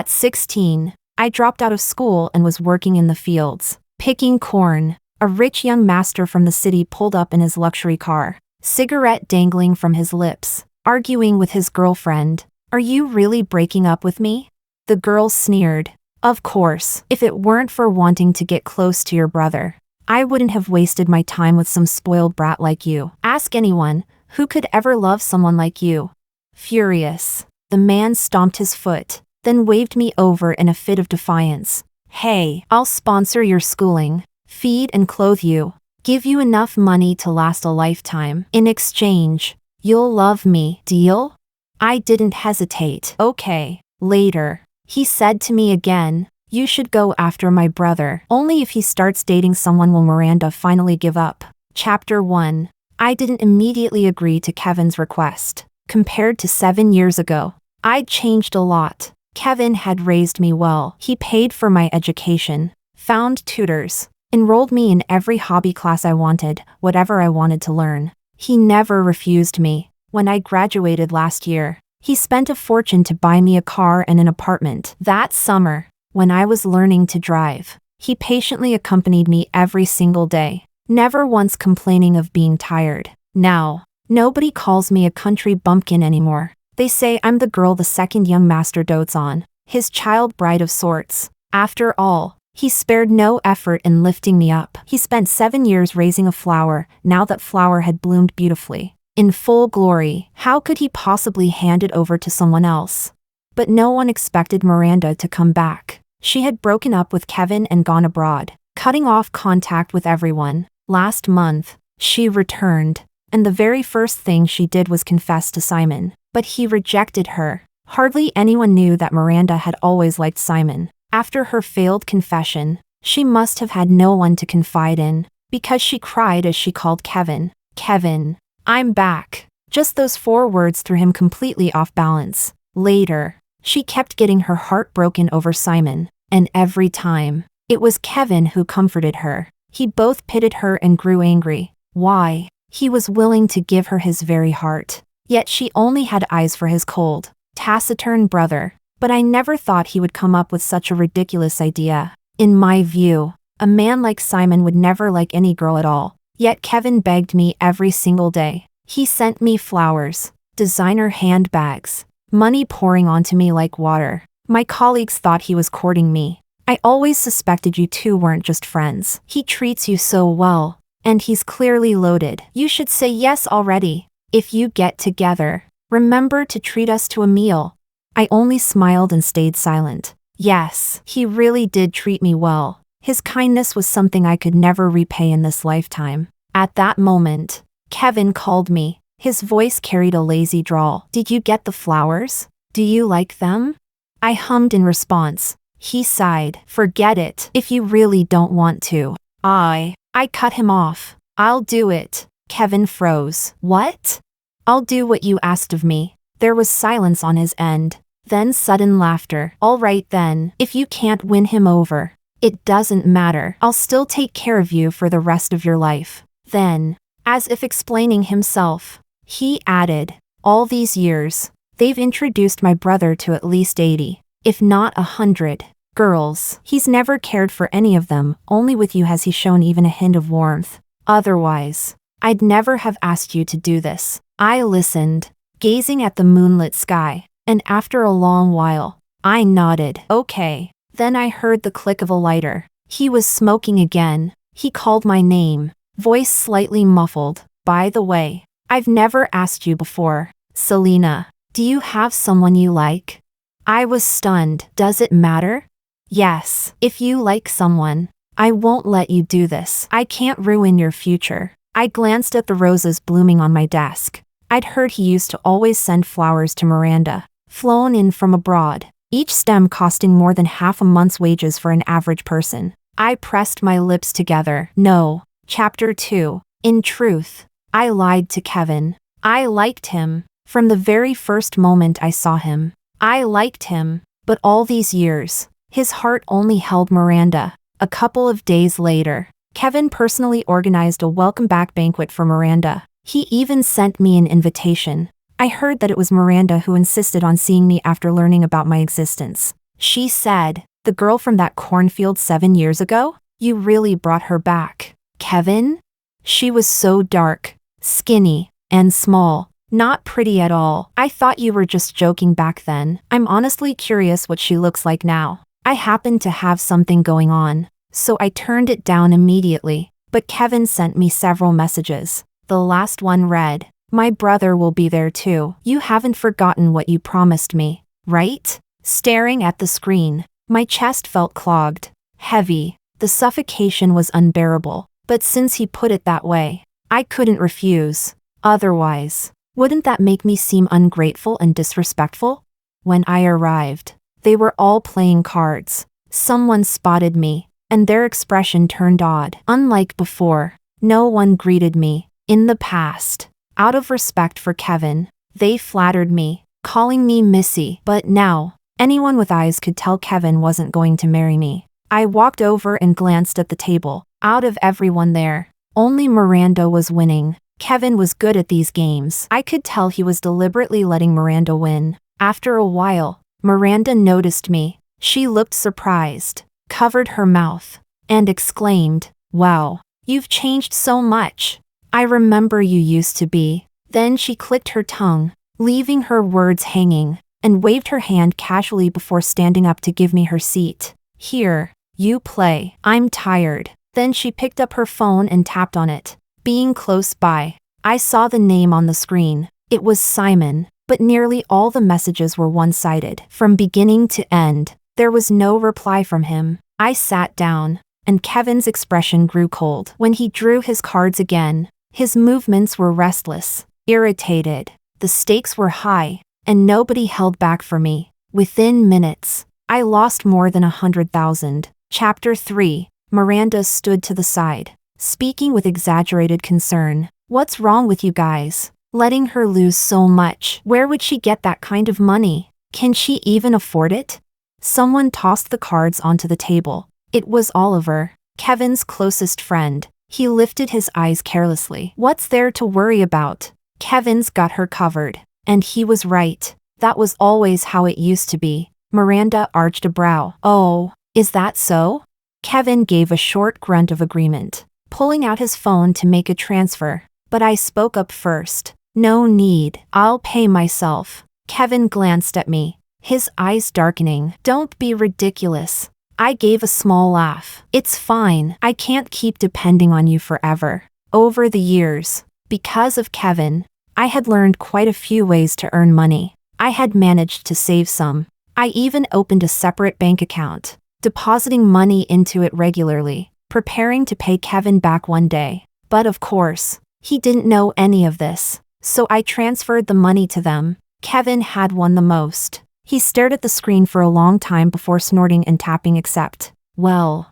At 16, I dropped out of school and was working in the fields, picking corn. A rich young master from the city pulled up in his luxury car, cigarette dangling from his lips, arguing with his girlfriend. "Are you really breaking up with me?" The girl sneered. "Of course, if it weren't for wanting to get close to your brother, I wouldn't have wasted my time with some spoiled brat like you. Ask anyone who could ever love someone like you." Furious, the man stomped his foot, then waved me over in a fit of defiance. "Hey, I'll sponsor your schooling, feed and clothe you, give you enough money to last a lifetime. In exchange, you'll love me, deal?" I didn't hesitate. "Okay." Later, he said to me again, "You should go after my brother. Only if he starts dating someone will Miranda finally give up." Chapter 1. I didn't immediately agree to Kevin's request. Compared to 7 years ago, I'd changed a lot. Kevin had raised me well. He paid for my education, found tutors, enrolled me in every hobby class I wanted, whatever I wanted to learn. He never refused me. When I graduated last year, he spent a fortune to buy me a car and an apartment. That summer, when I was learning to drive, he patiently accompanied me every single day, never once complaining of being tired. Now, nobody calls me a country bumpkin anymore. They say I'm the girl the second young master dotes on, his child bride of sorts. After all, he spared no effort in lifting me up. He spent 7 years raising a flower. Now that flower had bloomed beautifully, in full glory. How could he possibly hand it over to someone else? But no one expected Miranda to come back. She had broken up with Kevin and gone abroad, cutting off contact with everyone. Last month, she returned, and the very first thing she did was confess to Simon. But he rejected her. Hardly anyone knew that Miranda had always liked Simon. After her failed confession, she must have had no one to confide in, because she cried as she called Kevin. "Kevin, I'm back." Just those 4 words threw him completely off balance. Later, she kept getting her heart broken over Simon, and every time, it was Kevin who comforted her. He both pitied her and grew angry. Why? He was willing to give her his very heart. Yet she only had eyes for his cold, taciturn brother. But I never thought he would come up with such a ridiculous idea. In my view, a man like Simon would never like any girl at all. Yet Kevin begged me every single day. He sent me flowers, designer handbags, money pouring onto me like water. My colleagues thought he was courting me. "I always suspected you two weren't just friends. He treats you so well, and he's clearly loaded. You should say yes already. If you get together, remember to treat us to a meal." I only smiled and stayed silent. Yes, he really did treat me well. His kindness was something I could never repay in this lifetime. At that moment, Kevin called me. His voice carried a lazy drawl. "Did you get the flowers? Do you like them?" I hummed in response. He sighed. "Forget it, if you really don't want to." I cut him off. "I'll do it." Kevin froze. "What?" "I'll do what you asked of me." There was silence on his end, then sudden laughter. "All right then, if you can't win him over, it doesn't matter. I'll still take care of you for the rest of your life." Then, as if explaining himself, he added, "All these years, they've introduced my brother to at least 80, if not 100, girls. He's never cared for any of them, only with you has he shown even a hint of warmth. Otherwise, I'd never have asked you to do this." I listened, gazing at the moonlit sky, and after a long while, I nodded. "Okay." Then I heard the click of a lighter. He was smoking again. He called my name, voice slightly muffled. "By the way, I've never asked you before. Selena, do you have someone you like?" I was stunned. "Does it matter?" "Yes, if you like someone, I won't let you do this. I can't ruin your future." I glanced at the roses blooming on my desk. I'd heard he used to always send flowers to Miranda, flown in from abroad, each stem costing more than half a month's wages for an average person. I pressed my lips together. No. Chapter 2. In truth, I lied to Kevin. I liked him. From the very first moment I saw him, I liked him. But all these years, his heart only held Miranda. A couple of days later, Kevin personally organized a welcome back banquet for Miranda. He even sent me an invitation. I heard that it was Miranda who insisted on seeing me after learning about my existence. She said, "The girl from that cornfield 7 years ago? You really brought her back." Kevin? She was so dark, skinny, and small. Not pretty at all. I thought you were just joking back then. I'm honestly curious what she looks like now. I happened to have something going on, so I turned it down immediately. But Kevin sent me several messages. The last one read, "My brother will be there too. You haven't forgotten what you promised me, right?" Staring at the screen, my chest felt clogged, heavy. The suffocation was unbearable. But since he put it that way, I couldn't refuse. Otherwise, wouldn't that make me seem ungrateful and disrespectful? When I arrived, they were all playing cards. Someone spotted me, and their expression turned odd. Unlike before, no one greeted me. In the past, out of respect for Kevin, they flattered me, calling me Missy. But now, anyone with eyes could tell Kevin wasn't going to marry me. I walked over and glanced at the table. Out of everyone there, only Miranda was winning. Kevin was good at these games. I could tell he was deliberately letting Miranda win. After a while, Miranda noticed me. She looked surprised, covered her mouth, and exclaimed, "Wow, you've changed so much. I remember you used to be." Then she clicked her tongue, leaving her words hanging, and waved her hand casually before standing up to give me her seat. "Here, you play. I'm tired." Then she picked up her phone and tapped on it. Being close by, I saw the name on the screen. It was Simon, but nearly all the messages were one-sided. From beginning to end, there was no reply from him. I sat down, and Kevin's expression grew cold. When he drew his cards again, his movements were restless, irritated. The stakes were high, and nobody held back for me. Within minutes, I lost more than 100,000. Chapter 3. Miranda stood to the side, speaking with exaggerated concern. "What's wrong with you guys? Letting her lose so much? Where would she get that kind of money? Can she even afford it?" Someone tossed the cards onto the table. It was Oliver, Kevin's closest friend. He lifted his eyes carelessly. "What's there to worry about? Kevin's got her covered." And he was right. That was always how it used to be. Miranda arched a brow. "Oh, is that so?" Kevin gave a short grunt of agreement, pulling out his phone to make a transfer. But I spoke up first. "No need. I'll pay myself." Kevin glanced at me, his eyes darkening. "Don't be ridiculous." I gave a small laugh. "It's fine. I can't keep depending on you forever." Over the years, because of Kevin, I had learned quite a few ways to earn money. I had managed to save some. I even opened a separate bank account, depositing money into it regularly, preparing to pay Kevin back one day. But of course, he didn't know any of this, so I transferred the money to them. Kevin had won the most. He stared at the screen for a long time before snorting and tapping accept. Well,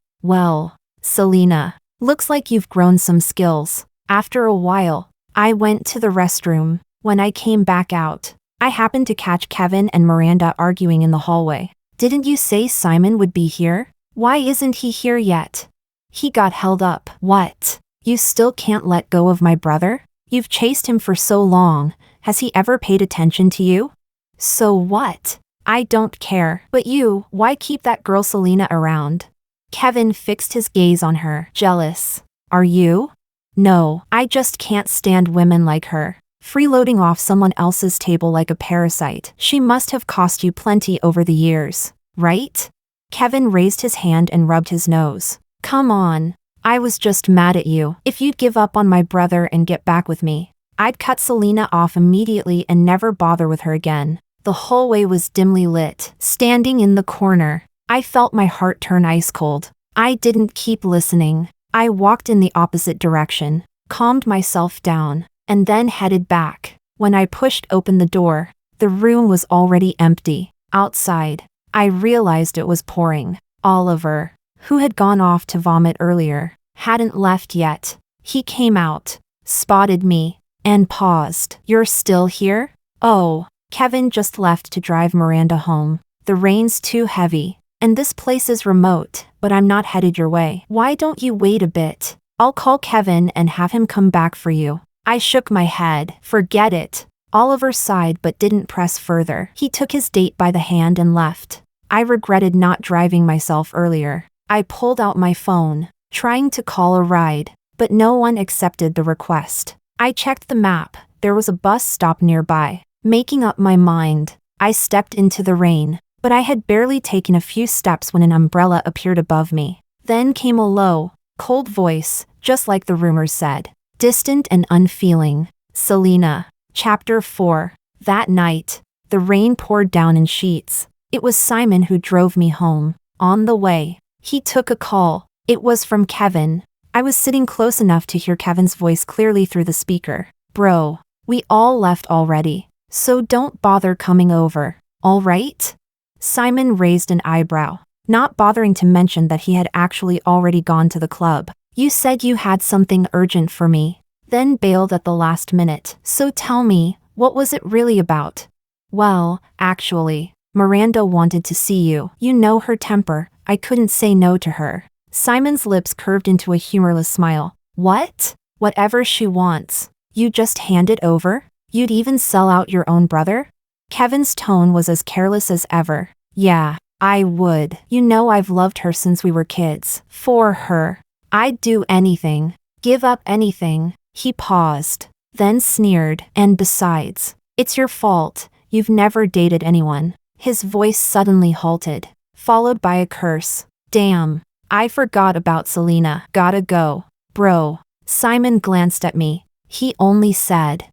Selena, looks like you've grown some skills." After a while, I went to the restroom. When I came back out, I happened to catch Kevin and Miranda arguing in the hallway. "Didn't you say Simon would be here? Why isn't he here yet?" "He got held up." "What? You still can't let go of my brother? You've chased him for so long. Has he ever paid attention to you?" "So what? I don't care. But you, why keep that girl Selena around?" Kevin fixed his gaze on her. "Jealous. Are you?" "No, I just can't stand women like her. Freeloading off someone else's table like a parasite. She must have cost you plenty over the years, right?" Kevin raised his hand and rubbed his nose. "Come on. I was just mad at you. If you'd give up on my brother and get back with me, I'd cut Selena off immediately and never bother with her again." The hallway was dimly lit. Standing in the corner, I felt my heart turn ice cold. I didn't keep listening. I walked in the opposite direction, calmed myself down, and then headed back. When I pushed open the door, the room was already empty. Outside, I realized it was pouring. Oliver, who had gone off to vomit earlier, hadn't left yet. He came out, spotted me, and paused. "You're still here?" "Oh, Kevin just left to drive Miranda home. The rain's too heavy, and this place is remote, but I'm not headed your way." "Why don't you wait a bit? I'll call Kevin and have him come back for you." I shook my head. "Forget it." Oliver sighed but didn't press further. He took his date by the hand and left. I regretted not driving myself earlier. I pulled out my phone, trying to call a ride, but no one accepted the request. I checked the map. There was a bus stop nearby. Making up my mind, I stepped into the rain, but I had barely taken a few steps when an umbrella appeared above me. Then came a low, cold voice, just like the rumors said. Distant and unfeeling. Selena. Chapter 4. That night, the rain poured down in sheets. It was Simon who drove me home. On the way, he took a call. It was from Kevin. I was sitting close enough to hear Kevin's voice clearly through the speaker. Bro, we all left already, so don't bother coming over, all right? Simon raised an eyebrow, not bothering to mention that he had actually already gone to the club. You said you had something urgent for me, then bailed at the last minute. So tell me, what was it really about? Well, actually, Miranda wanted to see you. You know her temper. I couldn't say no to her. Simon's lips curved into a humorless smile. What? Whatever she wants. You just hand it over? You'd even sell out your own brother? Kevin's tone was as careless as ever. Yeah, I would. You know I've loved her since we were kids. For her, I'd do anything. Give up anything. He paused, then sneered. And besides, it's your fault. You've never dated anyone. His voice suddenly halted, followed by a curse. Damn, I forgot about Selena. Gotta go. Bro. Simon glanced at me. He only said,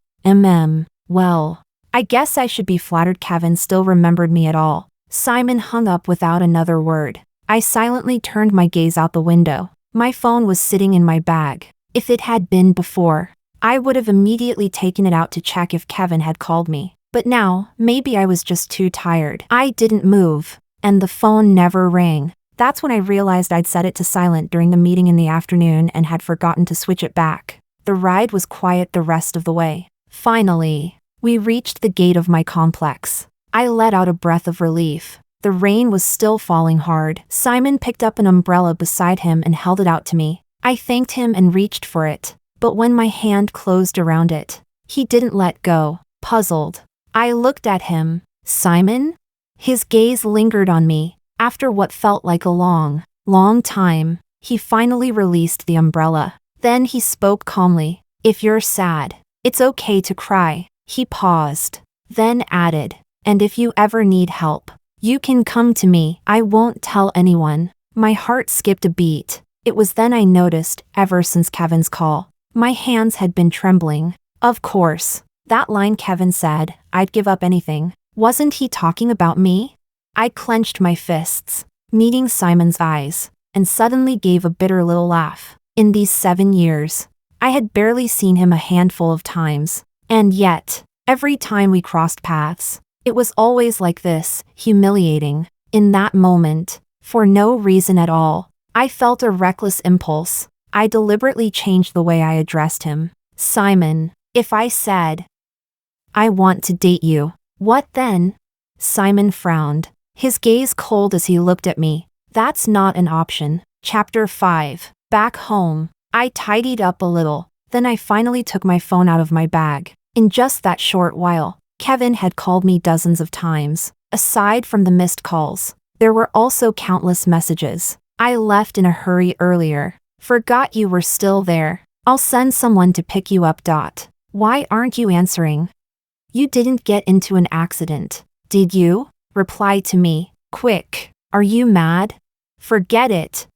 well, I guess I should be flattered Kevin still remembered me at all. Simon hung up without another word. I silently turned my gaze out the window. My phone was sitting in my bag. If it had been before, I would have immediately taken it out to check if Kevin had called me. But now, maybe I was just too tired. I didn't move, and the phone never rang. That's when I realized I'd set it to silent during the meeting in the afternoon and had forgotten to switch it back. The ride was quiet the rest of the way. Finally, we reached the gate of my complex. I let out a breath of relief. The rain was still falling hard. Simon picked up an umbrella beside him and held it out to me. I thanked him and reached for it, but when my hand closed around it, he didn't let go. Puzzled, I looked at him. Simon? His gaze lingered on me. After what felt like a long time, he finally released the umbrella. Then he spoke calmly. If you're sad, it's okay to cry. He paused, then added, and if you ever need help, you can come to me. I won't tell anyone. My heart skipped a beat. It was then I noticed, ever since Kevin's call, my hands had been trembling. Of course, that line Kevin said, I'd give up anything. Wasn't he talking about me? I clenched my fists, meeting Simon's eyes, and suddenly gave a bitter little laugh. In these 7 years, I had barely seen him a handful of times, and yet, every time we crossed paths, it was always like this, humiliating. In that moment, for no reason at all, I felt a reckless impulse. I deliberately changed the way I addressed him. Simon, if I said, I want to date you, what then? Simon frowned, his gaze cold as he looked at me. That's not an option. Chapter 5. Back home, I tidied up a little, then I finally took my phone out of my bag. In just that short while, Kevin had called me dozens of times. Aside from the missed calls, there were also countless messages. I left in a hurry earlier. Forgot you were still there. I'll send someone to pick you up. Why aren't you answering? You didn't get into an accident, did you? Reply to me, quick. Are you mad? Forget it.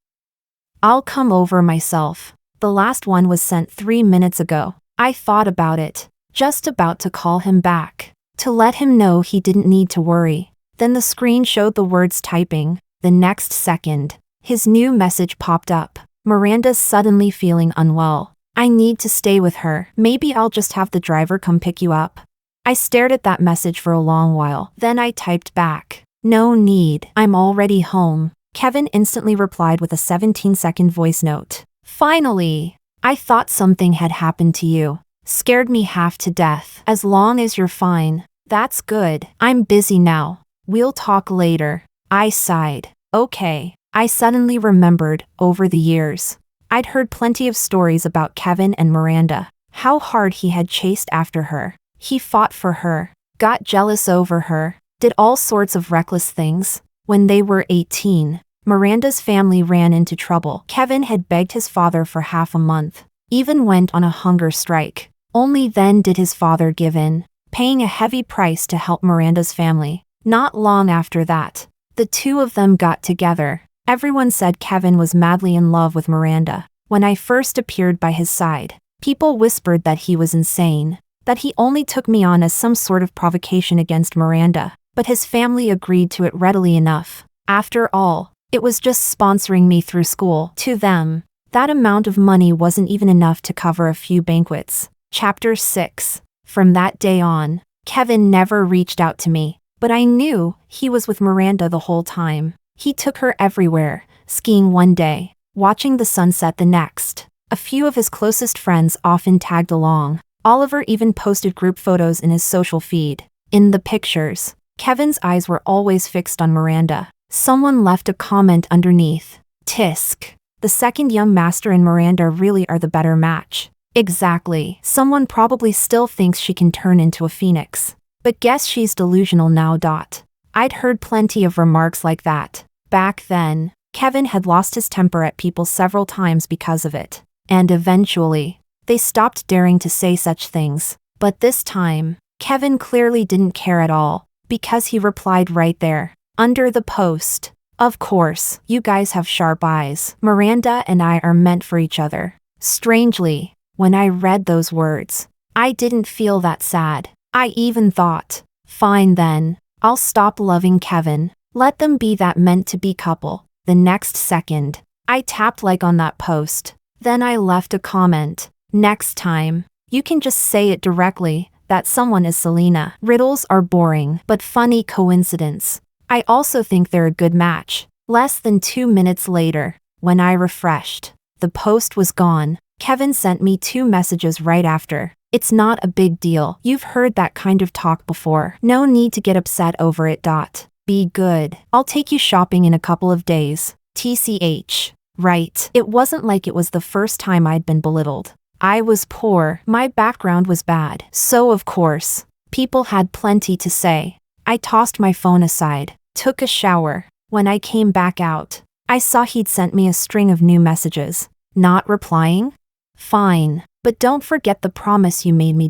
I'll come over myself. The last one was sent 3 minutes ago. I thought about it, just about to call him back, to let him know he didn't need to worry. Then the screen showed the words typing. The next second, his new message popped up. Miranda's suddenly feeling unwell. I need to stay with her. Maybe I'll just have the driver come pick you up. I stared at that message for a long while. Then I typed back, no need. I'm already home. Kevin instantly replied with a 17-second voice note. Finally! I thought something had happened to you. Scared me half to death. As long as you're fine, that's good. I'm busy now. We'll talk later. I sighed. Okay. I suddenly remembered, over the years, I'd heard plenty of stories about Kevin and Miranda. How hard he had chased after her. He fought for her, got jealous over her, did all sorts of reckless things. When they were 18, Miranda's family ran into trouble. Kevin had begged his father for half a month, even went on a hunger strike. Only then did his father give in, paying a heavy price to help Miranda's family. Not long after that, the two of them got together. Everyone said Kevin was madly in love with Miranda. When I first appeared by his side, people whispered that he was insane, that he only took me on as some sort of provocation against Miranda, but his family agreed to it readily enough. After all, it was just sponsoring me through school. To them, that amount of money wasn't even enough to cover a few banquets. Chapter 6. From that day on, Kevin never reached out to me, but I knew he was with Miranda the whole time. He took her everywhere, skiing one day, watching the sunset the next. A few of his closest friends often tagged along. Oliver even posted group photos in his social feed. In the pictures, Kevin's eyes were always fixed on Miranda. Someone left a comment underneath. Tisk. The second young master and Miranda really are the better match. Exactly. Someone probably still thinks she can turn into a phoenix. But guess she's delusional now. I'd heard plenty of remarks like that. Back then, Kevin had lost his temper at people several times because of it. And eventually, they stopped daring to say such things. But this time, Kevin clearly didn't care at all, because he replied right there, under the post. Of course, you guys have sharp eyes. Miranda and I are meant for each other. Strangely, when I read those words, I didn't feel that sad. I even thought, fine then, I'll stop loving Kevin. Let them be that meant-to-be couple. The next second, I tapped like on that post. Then I left a comment. Next time, you can just say it directly, that someone is Selena. Riddles are boring, but funny coincidence. I also think they're a good match. Less than 2 minutes later, when I refreshed, the post was gone. Kevin sent me 2 messages right after. It's not a big deal. You've heard that kind of talk before. No need to get upset over it. Be good. I'll take you shopping in a couple of days. TCH. Right. It wasn't like it was the first time I'd been belittled. I was poor. My background was bad. So of course, people had plenty to say. I tossed my phone aside, took a shower. When I came back out, I saw he'd sent me a string of new messages. Not replying? Fine. But don't forget the promise you made me.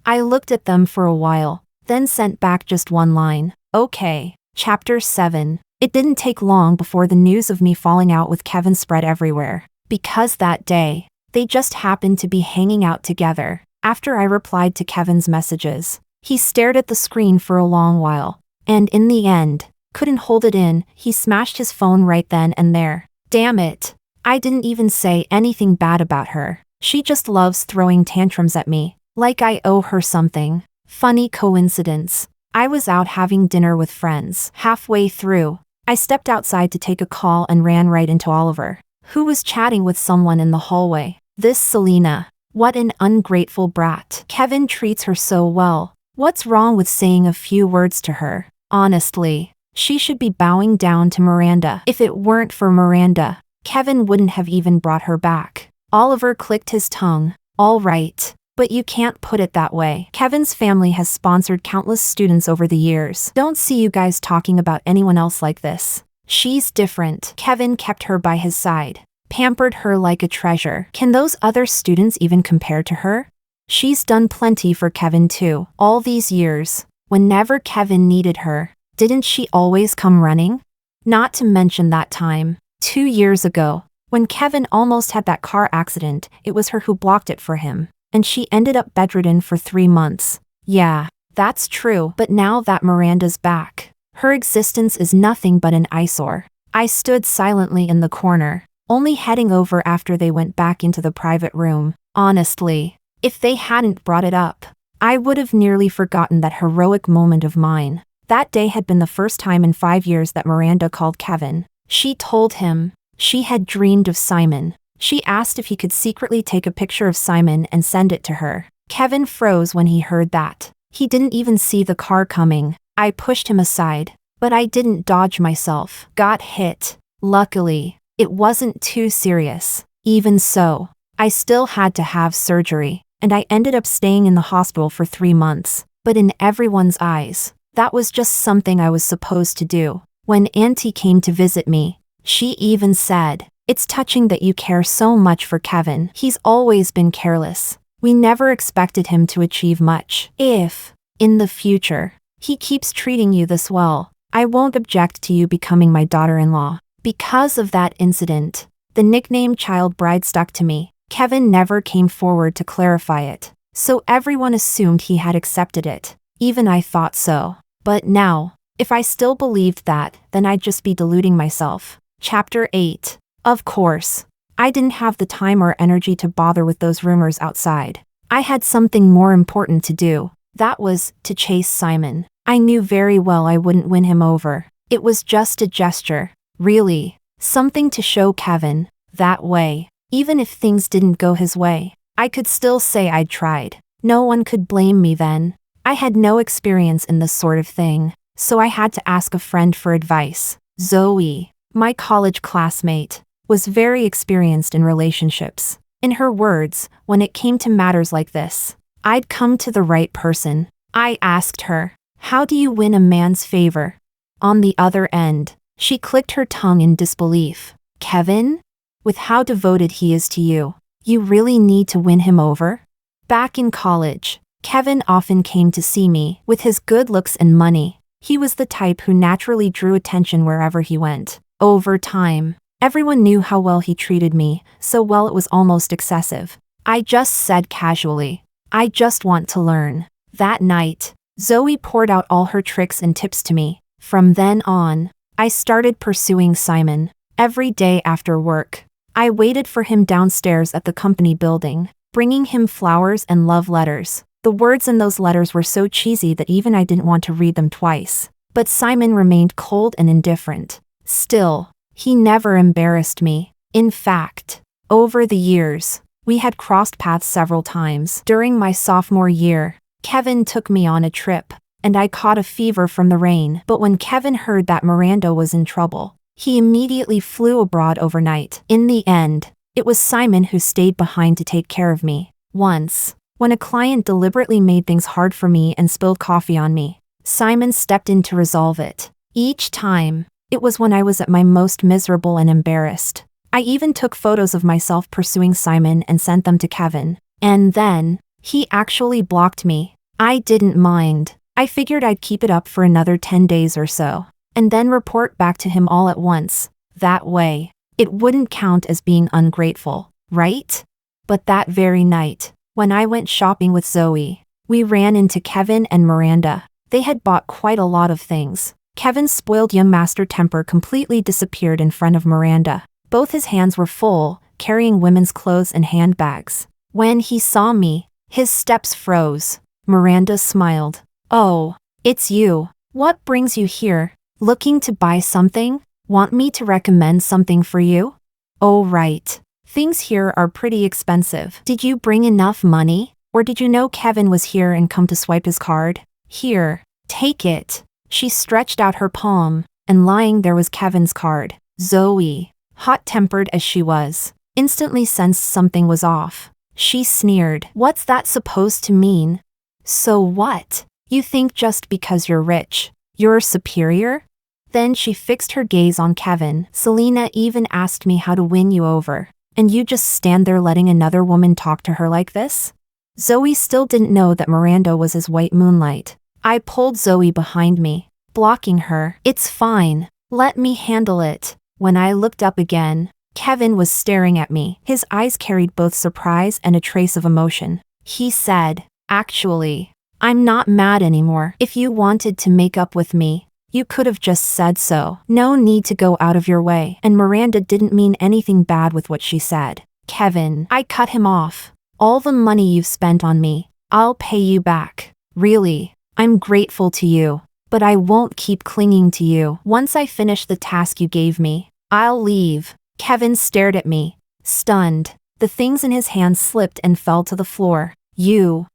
I looked at them for a while, then sent back just one line. Okay. Chapter 7. It didn't take long before the news of me falling out with Kevin spread everywhere. Because that day, they just happened to be hanging out together. After I replied to Kevin's messages, he stared at the screen for a long while. And in the end, couldn't hold it in, he smashed his phone right then and there. Damn it. I didn't even say anything bad about her. She just loves throwing tantrums at me, like I owe her something. Funny coincidence. I was out having dinner with friends. Halfway through, I stepped outside to take a call and ran right into Oliver, who was chatting with someone in the hallway. This Selena. What an ungrateful brat. Kevin treats her so well. What's wrong with saying a few words to her? Honestly, she should be bowing down to Miranda. If it weren't for Miranda, Kevin wouldn't have even brought her back. Oliver clicked his tongue. All right. But you can't put it that way. Kevin's family has sponsored countless students over the years. Don't see you guys talking about anyone else like this. She's different. Kevin kept her by his side, pampered her like a treasure. Can those other students even compare to her? She's done plenty for Kevin too. All these years, whenever Kevin needed her, didn't she always come running? Not to mention that time, 2 years ago, when Kevin almost had that car accident, it was her who blocked it for him. And she ended up bedridden for 3 months. Yeah, that's true. But now that Miranda's back, her existence is nothing but an eyesore. I stood silently in the corner, only heading over after they went back into the private room. Honestly, if they hadn't brought it up, I would have nearly forgotten that heroic moment of mine. That day had been the first time in 5 years that Miranda called Kevin. She told him she had dreamed of Simon. She asked if he could secretly take a picture of Simon and send it to her. Kevin froze when he heard that. He didn't even see the car coming. I pushed him aside, but I didn't dodge myself. Got hit. Luckily, it wasn't too serious. Even so, I still had to have surgery, and I ended up staying in the hospital for 3 months. But in everyone's eyes, that was just something I was supposed to do. When Auntie came to visit me, she even said, "It's touching that you care so much for Kevin. He's always been careless. We never expected him to achieve much. If, in the future, he keeps treating you this well, I won't object to you becoming my daughter-in-law." Because of that incident, the nickname child bride stuck to me. Kevin never came forward to clarify it, so everyone assumed he had accepted it. Even I thought so. But now, if I still believed that, then I'd just be deluding myself. Chapter 8. Of course, I didn't have the time or energy to bother with those rumors outside. I had something more important to do. That was to chase Simon. I knew very well I wouldn't win him over. It was just a gesture, really, something to show Kevin. That way, even if things didn't go his way, I could still say I'd tried. No one could blame me then. I had no experience in this sort of thing, so I had to ask a friend for advice. Zoe, my college classmate, was very experienced in relationships. In her words, when it came to matters like this, I'd come to the right person. I asked her, "How do you win a man's favor?" On the other end, she clicked her tongue in disbelief. "Kevin? With how devoted he is to you, you really need to win him over?" Back in college, Kevin often came to see me. With his good looks and money, he was the type who naturally drew attention wherever he went. Over time, everyone knew how well he treated me, so well it was almost excessive. I just said casually, "I just want to learn." That night, Zoe poured out all her tricks and tips to me. From then on, I started pursuing Simon. Every day after work, I waited for him downstairs at the company building, bringing him flowers and love letters. The words in those letters were so cheesy that even I didn't want to read them twice. But Simon remained cold and indifferent. Still, he never embarrassed me. In fact, over the years, we had crossed paths several times. During my sophomore year, Kevin took me on a trip, and I caught a fever from the rain. But when Kevin heard that Miranda was in trouble, he immediately flew abroad overnight. In the end, it was Simon who stayed behind to take care of me. Once, when a client deliberately made things hard for me and spilled coffee on me, Simon stepped in to resolve it. Each time, it was when I was at my most miserable and embarrassed. I even took photos of myself pursuing Simon and sent them to Kevin. And then, he actually blocked me. I didn't mind. I figured I'd keep it up for another 10 days or so, and then report back to him all at once. That way, it wouldn't count as being ungrateful, right? But that very night, when I went shopping with Zoe, we ran into Kevin and Miranda. They had bought quite a lot of things. Kevin's spoiled young master temper completely disappeared in front of Miranda. Both his hands were full, carrying women's clothes and handbags. When he saw me, his steps froze. Miranda smiled. "Oh, it's you. What brings you here? Looking to buy something? Want me to recommend something for you?" "Oh right. Things here are pretty expensive. Did you bring enough money? Or did you know Kevin was here and come to swipe his card? Here, take it." She stretched out her palm, and lying there was Kevin's card. Zoe, hot-tempered as she was, instantly sensed something was off. She sneered. "What's that supposed to mean? So what? You think just because you're rich, you're superior?" Then she fixed her gaze on Kevin. "Selena even asked me how to win you over, and you just stand there letting another woman talk to her like this?" Zoe still didn't know that Miranda was his white moonlight. I pulled Zoe behind me, blocking her. "It's fine. Let me handle it." When I looked up again, Kevin was staring at me. His eyes carried both surprise and a trace of emotion. He said, "Actually, I'm not mad anymore. If you wanted to make up with me, you could have just said so. No need to go out of your way." And Miranda didn't mean anything bad with what she said. "Kevin," I cut him off. "All the money you've spent on me, I'll pay you back. Really, I'm grateful to you, but I won't keep clinging to you. Once I finish the task you gave me, I'll leave." Kevin stared at me, stunned. The things in his hands slipped and fell to the floor. "You."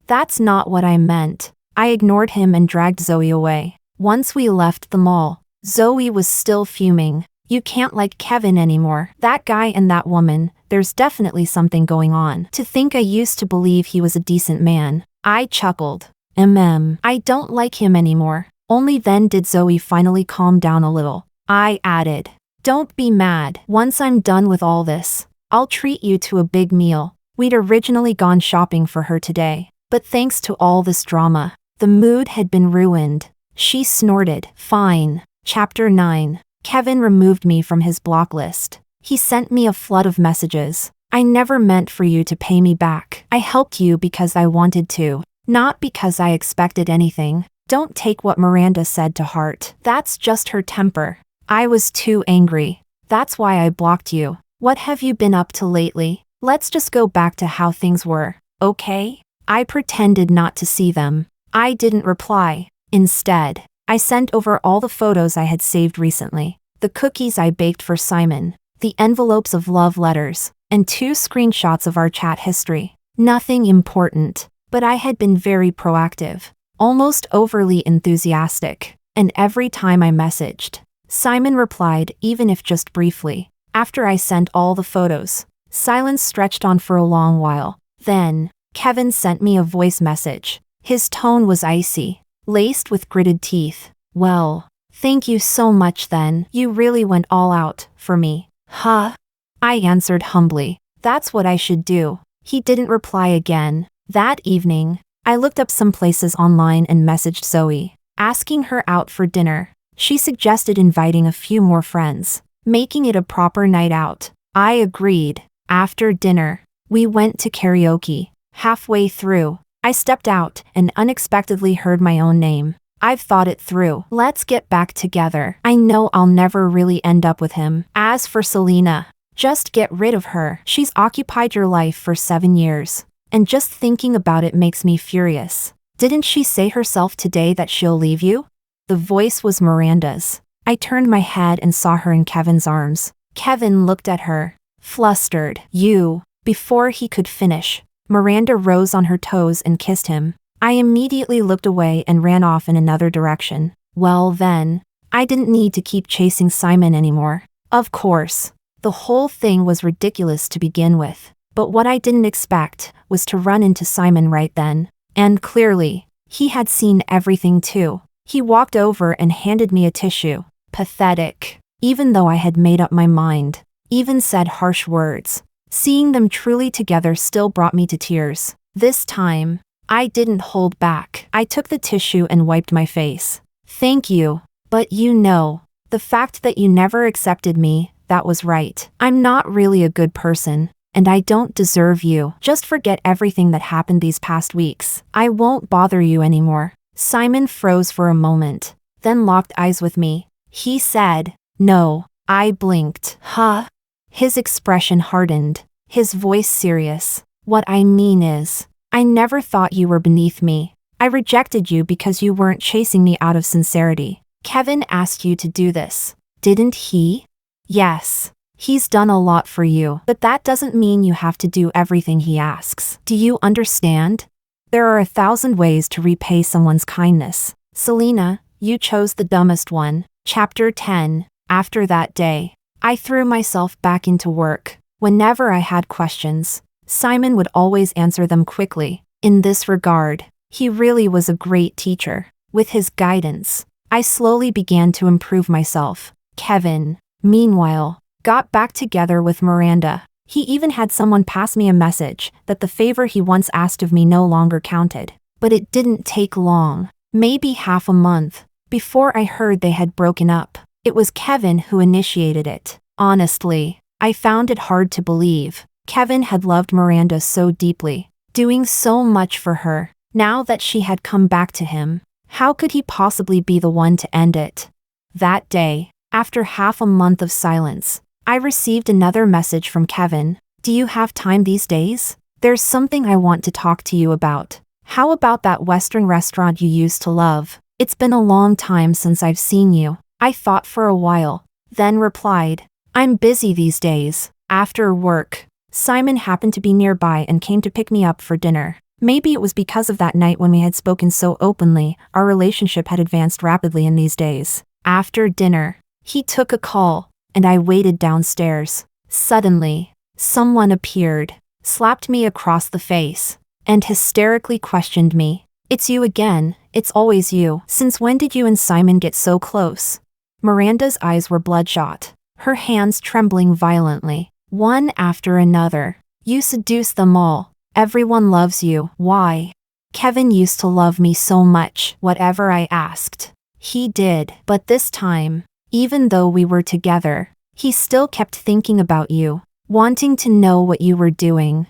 "That's not what I meant." I ignored him and dragged Zoe away. Once we left the mall, Zoe was still fuming. "You can't like Kevin anymore. That guy and that woman, there's definitely something going on. To think I used to believe he was a decent man." I chuckled. I don't like him anymore. Only then did Zoe finally calm down a little. I added, "Don't be mad. Once I'm done with all this, I'll treat you to a big meal." We'd originally gone shopping for her today, but thanks to all this drama, the mood had been ruined. She snorted. Fine. Chapter 9. Kevin removed me from his block list. He sent me a flood of messages. "I never meant for you to pay me back. I helped you because I wanted to, not because I expected anything. Don't take what Miranda said to heart. That's just her temper." I was too angry. "That's why I blocked you. What have you been up to lately? Let's just go back to how things were, okay?" I pretended not to see them. I didn't reply. Instead, I sent over all the photos I had saved recently, the cookies I baked for Simon, the envelopes of love letters, and 2 screenshots of our chat history. Nothing important, but I had been very proactive, almost overly enthusiastic, and every time I messaged, Simon replied, even if just briefly. After I sent all the photos, silence stretched on for a long while. Then, Kevin sent me a voice message. His tone was icy, laced with gritted teeth. "Well, thank you so much then. You really went all out for me." "Huh?" I answered humbly. "That's what I should do." He didn't reply again. That evening, I looked up some places online and messaged Zoe, asking her out for dinner. She suggested inviting a few more friends, making it a proper night out. I agreed. After dinner, we went to karaoke. Halfway through, I stepped out and unexpectedly heard my own name. I've thought it through. Let's get back together. I know I'll never really end up with him. As for Selena, just get rid of her. She's occupied your life for 7 years. And just thinking about it makes me furious. Didn't she say herself today that she'll leave you? The voice was Miranda's. I turned my head and saw her in Kevin's arms. Kevin looked at her, flustered. "You." Before he could finish, Miranda rose on her toes and kissed him. I immediately looked away and ran off in another direction. Well then, I didn't need to keep chasing Simon anymore. Of course, the whole thing was ridiculous to begin with. But what I didn't expect was to run into Simon right then. And clearly, he had seen everything too. He walked over and handed me a tissue. Pathetic. Even though I had made up my mind, even said harsh words, seeing them truly together still brought me to tears. This time, I didn't hold back. I took the tissue and wiped my face. "Thank you. But you know, the fact that you never accepted me, that was right. I'm not really a good person. And I don't deserve you. Just forget everything that happened these past weeks. I won't bother you anymore." Simon froze for a moment, then locked eyes with me. He said, "No." I blinked. "Huh?" His expression hardened, his voice serious. "What I mean is, I never thought you were beneath me. I rejected you because you weren't chasing me out of sincerity. Kevin asked you to do this, didn't he?" "Yes. He's done a lot for you, but that doesn't mean you have to do everything he asks. Do you understand? There are 1,000 ways to repay someone's kindness. Selena, you chose the dumbest one." Chapter 10. After that day, I threw myself back into work. Whenever I had questions, Simon would always answer them quickly. In this regard, he really was a great teacher. With his guidance, I slowly began to improve myself. Kevin, meanwhile, got back together with Miranda. He even had someone pass me a message that the favor he once asked of me no longer counted. But it didn't take long, maybe half a month, before I heard they had broken up. It was Kevin who initiated it. Honestly, I found it hard to believe. Kevin had loved Miranda so deeply, doing so much for her. Now that she had come back to him, how could he possibly be the one to end it? That day, after half a month of silence, I received another message from Kevin. "Do you have time these days? There's something I want to talk to you about. How about that Western restaurant you used to love? It's been a long time since I've seen you." I thought for a while, then replied, "I'm busy these days." After work, Simon happened to be nearby and came to pick me up for dinner. Maybe it was because of that night when we had spoken so openly, our relationship had advanced rapidly in these days. After dinner, he took a call, and I waited downstairs. Suddenly, someone appeared, slapped me across the face, and hysterically questioned me. It's you again, it's always you. Since when did you and Simon get so close? Miranda's eyes were bloodshot, her hands trembling violently, one after another. You seduce them all. Everyone loves you. Why? Kevin used to love me so much, whatever I asked. He did, but this time, even though we were together, he still kept thinking about you, wanting to know what you were doing.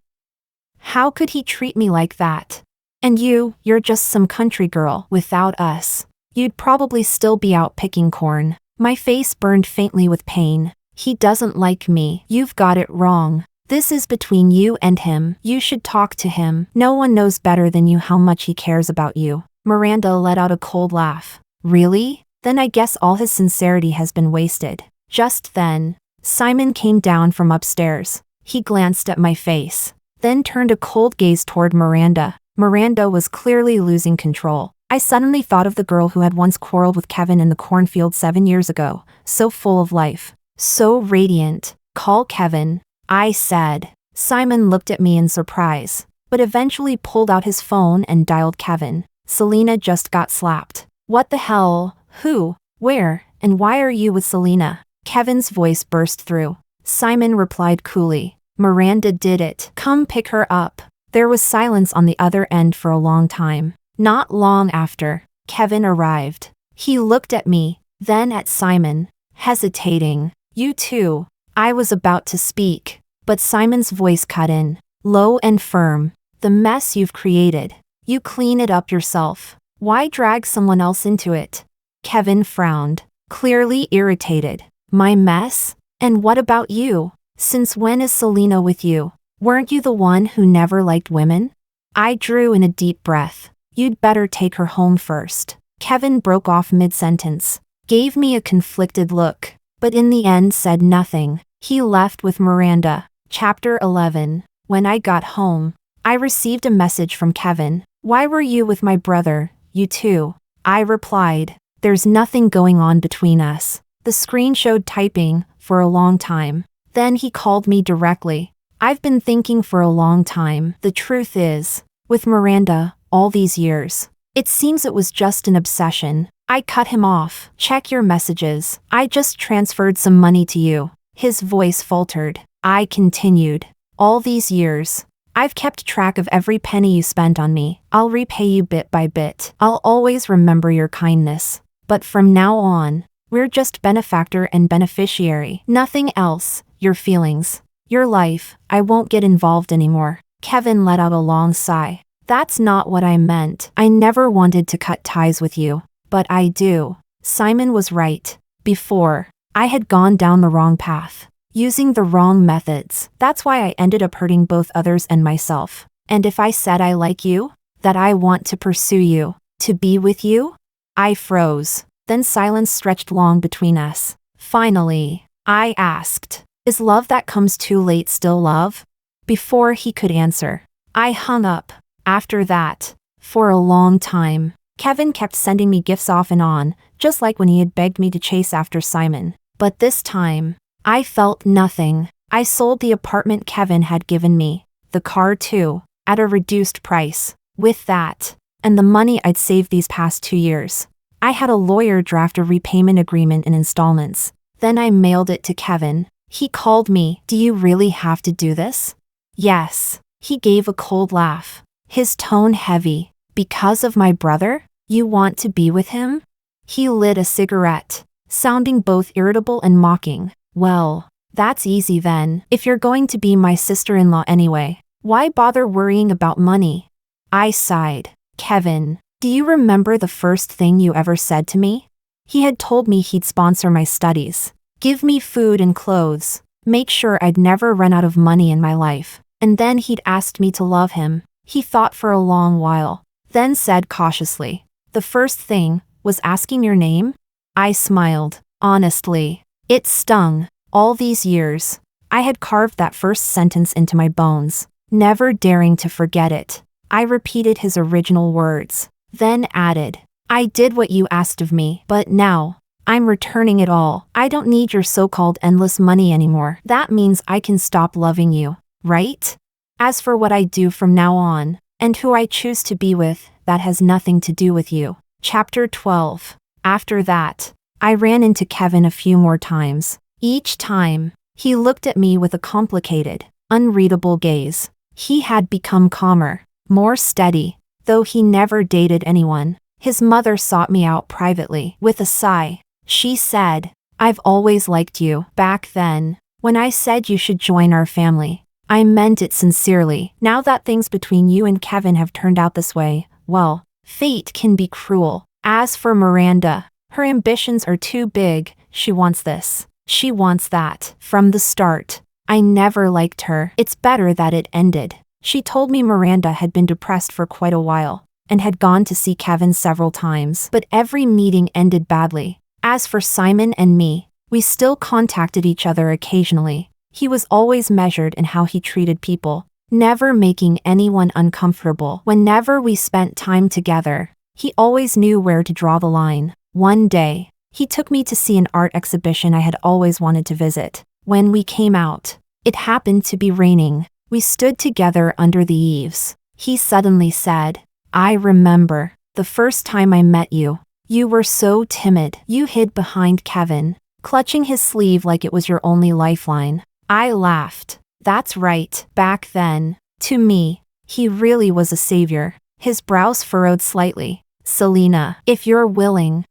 How could he treat me like that? And you're just some country girl. Without us, you'd probably still be out picking corn. My face burned faintly with pain. He doesn't like me. You've got it wrong. This is between you and him. You should talk to him. No one knows better than you how much he cares about you. Miranda let out a cold laugh. Really? Then I guess all his sincerity has been wasted. Just then, Simon came down from upstairs. He glanced at my face, then turned a cold gaze toward Miranda. Miranda was clearly losing control. I suddenly thought of the girl who had once quarreled with Kevin in the cornfield 7 years ago, so full of life, so radiant. Call Kevin, I said. Simon looked at me in surprise, but eventually pulled out his phone and dialed Kevin. Selena just got slapped. What the hell? Who? Where? And why are you with Selena? Kevin's voice burst through. Simon replied coolly. Miranda did it. Come pick her up. There was silence on the other end for a long time. Not long after, Kevin arrived. He looked at me, then at Simon, hesitating. You too. I was about to speak, but Simon's voice cut in, low and firm. The mess you've created. You clean it up yourself. Why drag someone else into it? Kevin frowned, clearly irritated. My mess? And what about you? Since when is Selena with you? Weren't you the one who never liked women? I drew in a deep breath. You'd better take her home first. Kevin broke off mid-sentence, gave me a conflicted look, but in the end said nothing. He left with Miranda. Chapter 11. When I got home, I received a message from Kevin. Why were you with my brother? You too. I replied. There's nothing going on between us. The screen showed typing for a long time. Then he called me directly. I've been thinking for a long time. The truth is, with Miranda, all these years, it seems it was just an obsession. I cut him off. Check your messages. I just transferred some money to you. His voice faltered. I continued. All these years, I've kept track of every penny you spent on me. I'll repay you bit by bit. I'll always remember your kindness. But from now on, we're just benefactor and beneficiary. Nothing else. Your feelings, your life, I won't get involved anymore. Kevin let out a long sigh. That's not what I meant. I never wanted to cut ties with you, but I do. Simon was right. Before, I had gone down the wrong path, using the wrong methods. That's why I ended up hurting both others and myself. And if I said I like you, that I want to pursue you, to be with you? I froze. Then silence stretched long between us. Finally, I asked, is love that comes too late still love? Before he could answer, I hung up. After that, for a long time, Kevin kept sending me gifts off and on, just like when he had begged me to chase after Simon. But this time, I felt nothing. I sold the apartment Kevin had given me, the car too, at a reduced price. With that, and the money I'd saved these past 2 years, I had a lawyer draft a repayment agreement in installments. Then I mailed it to Kevin. He called me. Do you really have to do this? Yes. He gave a cold laugh, his tone heavy. Because of my brother? You want to be with him? He lit a cigarette, sounding both irritable and mocking. Well, that's easy then. If you're going to be my sister-in-law anyway, why bother worrying about money? I sighed. Kevin, do you remember the first thing you ever said to me? He had told me he'd sponsor my studies, give me food and clothes, make sure I'd never run out of money in my life. And then he'd asked me to love him. He thought for a long while, then said cautiously, the first thing was asking your name? I smiled. Honestly, it stung. All these years, I had carved that first sentence into my bones, never daring to forget it. I repeated his original words, then added, I did what you asked of me, but now, I'm returning it all. I don't need your so-called endless money anymore. That means I can stop loving you, right? As for what I do from now on, and who I choose to be with, that has nothing to do with you. Chapter 12. After that, I ran into Kevin a few more times. Each time, he looked at me with a complicated, unreadable gaze. He had become calmer, more steady, though he never dated anyone. His mother sought me out privately. With a sigh, she said, "I've always liked you." Back then, when I said you should join our family, I meant it sincerely. Now that things between you and Kevin have turned out this way, well, fate can be cruel. As for Miranda, her ambitions are too big. She wants this. She wants that. From the start, I never liked her. It's better that it ended. She told me Miranda had been depressed for quite a while and had gone to see Kevin several times, but every meeting ended badly. As for Simon and me, we still contacted each other occasionally. He was always measured in how he treated people, never making anyone uncomfortable. Whenever we spent time together, he always knew where to draw the line. One day, he took me to see an art exhibition I had always wanted to visit. When we came out, it happened to be raining. We stood together under the eaves. He suddenly said, "I remember the first time I met you. You were so timid. You hid behind Kevin, clutching his sleeve like it was your only lifeline." I laughed. That's right. Back then, to me, he really was a savior. His brows furrowed slightly. "Selena, if you're willing."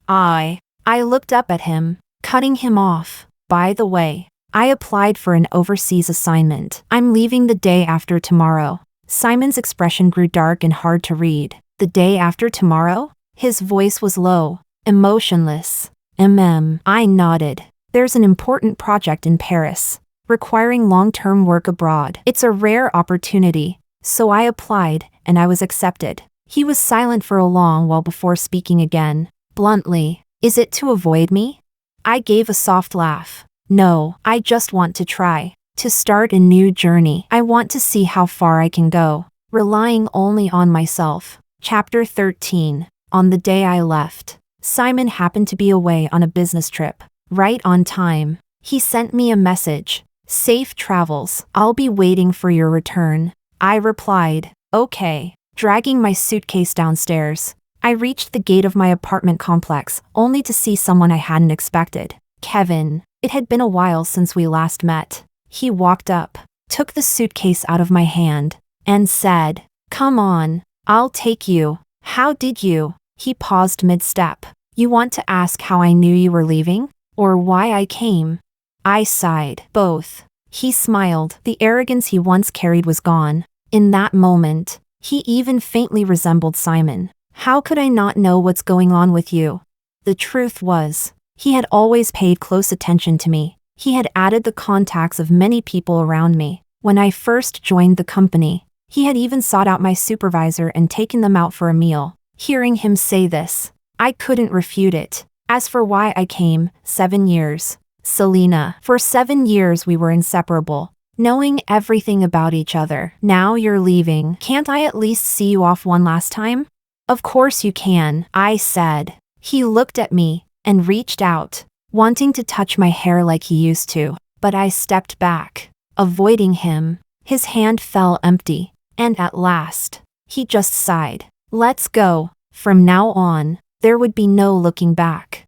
I looked up at him, cutting him off. "By the way, I applied for an overseas assignment. I'm leaving the day after tomorrow." Simon's expression grew dark and hard to read. "The day after tomorrow?" His voice was low, emotionless. I nodded. "There's an important project in Paris, requiring long-term work abroad. It's a rare opportunity, so I applied, and I was accepted." He was silent for a long while before speaking again. Bluntly, "Is it to avoid me?" I gave a soft laugh. "No, I just want to try. To start a new journey. I want to see how far I can go, relying only on myself." Chapter 13. On the day I left, Simon happened to be away on a business trip. Right on time, he sent me a message. "Safe travels. I'll be waiting for your return." I replied, "Okay." Dragging my suitcase downstairs, I reached the gate of my apartment complex, only to see someone I hadn't expected. Kevin. It had been a while since we last met. He walked up, took the suitcase out of my hand, and said, "Come on, I'll take you." "How did you?" He paused mid-step. "You want to ask how I knew you were leaving? Or why I came?" I sighed. "Both." He smiled. The arrogance he once carried was gone. In that moment, he even faintly resembled Simon. "How could I not know what's going on with you?" The truth was, he had always paid close attention to me. He had added the contacts of many people around me. When I first joined the company, he had even sought out my supervisor and taken them out for a meal. Hearing him say this, I couldn't refute it. As for why I came, 7 years. Selena, for 7 years we were inseparable, knowing everything about each other. Now you're leaving. Can't I at least see you off one last time? Of course you can, I said. He looked at me and reached out, wanting to touch my hair like he used to, but I stepped back, avoiding him. His hand fell empty, and at last, he just sighed. Let's go. From now on, there would be no looking back.